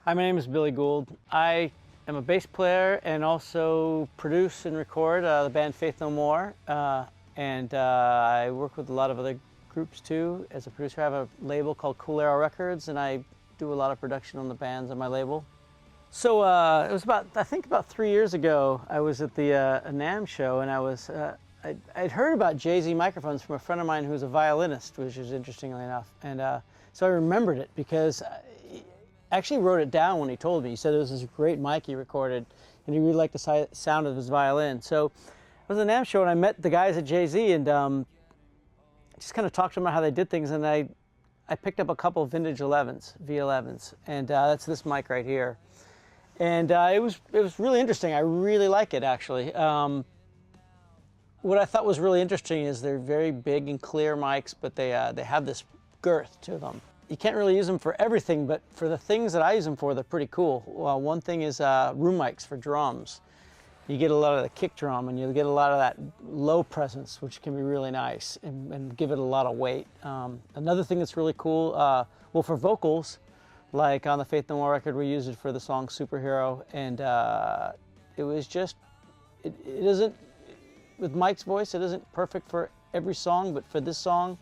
Hi, my name is Billy Gould. I am a bass player and also produce and record the band Faith No More. I work with a lot of other groups too. As a producer, I have a label called Cool Arrow Records, and I do a lot of production on the bands on my label. So it was I think about 3 years ago, I was at the NAMM show, and I'd heard about Jay-Z microphones from a friend of mine who's a violinist, which is interestingly enough. And so I remembered it because I actually wrote it down when he told me. He said it was this great mic he recorded, and he really liked the sound of his violin. So I was at the NAMM show, and I met the guys at Jay-Z, and just kind of talked to them about how they did things, and I picked up a couple of vintage 11s, V11s, and that's this mic right here. And it was really interesting. I really like it, actually. What I thought was really interesting is they're very big and clear mics, but they have this girth to them. You can't really use them for everything, but for the things that I use them for, they're pretty cool. Well, one thing is room mics for drums. You get a lot of the kick drum, and you get a lot of that low presence, which can be really nice and give it a lot of weight. Another thing that's really cool, well, for vocals, like on the Faith No More record, we used it for the song Superhero, and it was just, it isn't, with Mike's voice, it isn't perfect for every song, but for this song,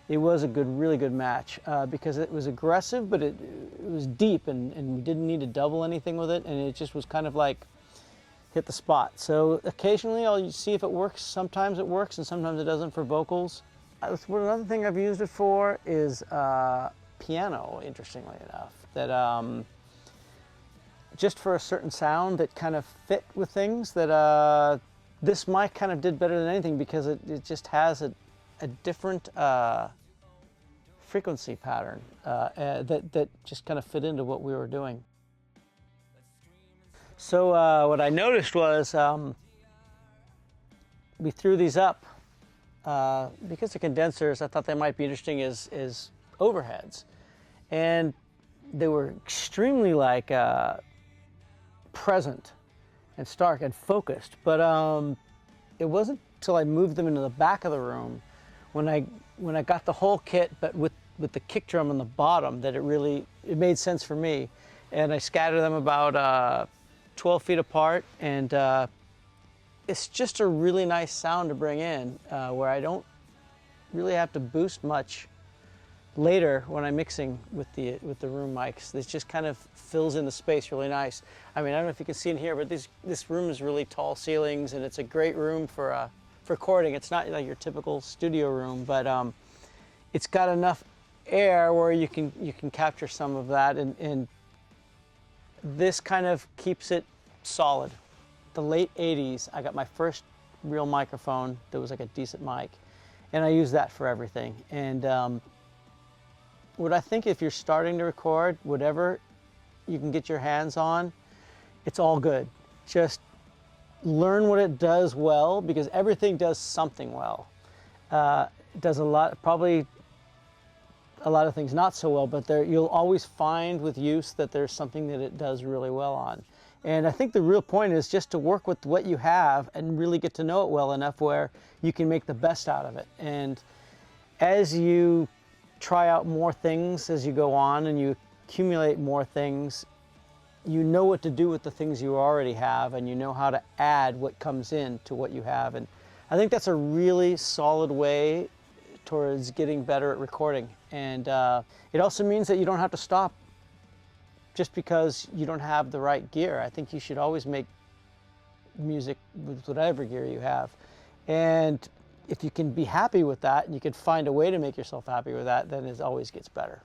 it was a really good match because it was aggressive, but it was deep, and we didn't need to double anything with it, and it just was kind of like hit the spot. So occasionally I'll see if it works. Sometimes it works, and sometimes it doesn't for vocals. Another thing I've used it for is piano, interestingly enough, that just for a certain sound that kind of fit with things that this mic kind of did better than anything because it just has a different frequency pattern that just kind of fit into what we were doing. So what I noticed was we threw these up because the condensers, I thought they might be interesting as overheads, and they were extremely like present and stark and focused, but it wasn't till I moved them into the back of the room when I got the whole kit, but with the kick drum on the bottom, that it made sense for me. And I scattered them about 12 feet apart, and it's just a really nice sound to bring in where I don't really have to boost much later when I'm mixing with the room mics. This just kind of fills in the space really nice. I mean, I don't know if you can see in here, but this room is really tall ceilings, and it's a great room for recording. It's not like your typical studio room, but it's got enough air where you can capture some of that, and this kind of keeps it solid. The late 80s, I got my first real microphone that was like a decent mic, and I use that for everything. And what I think, if you're starting to record, whatever you can get your hands on, it's all good. Just learn what it does well, because everything does something well. It does probably a lot of things not so well, but you'll always find with use that there's something that it does really well on. And I think the real point is just to work with what you have and really get to know it well enough where you can make the best out of it. And as you try out more things as you go on and you accumulate more things, you know what to do with the things you already have, and you know how to add what comes in to what you have. And I think that's a really solid way towards getting better at recording. And it also means that you don't have to stop just because you don't have the right gear. I think you should always make music with whatever gear you have. And if you can be happy with that, and you can find a way to make yourself happy with that, then it always gets better.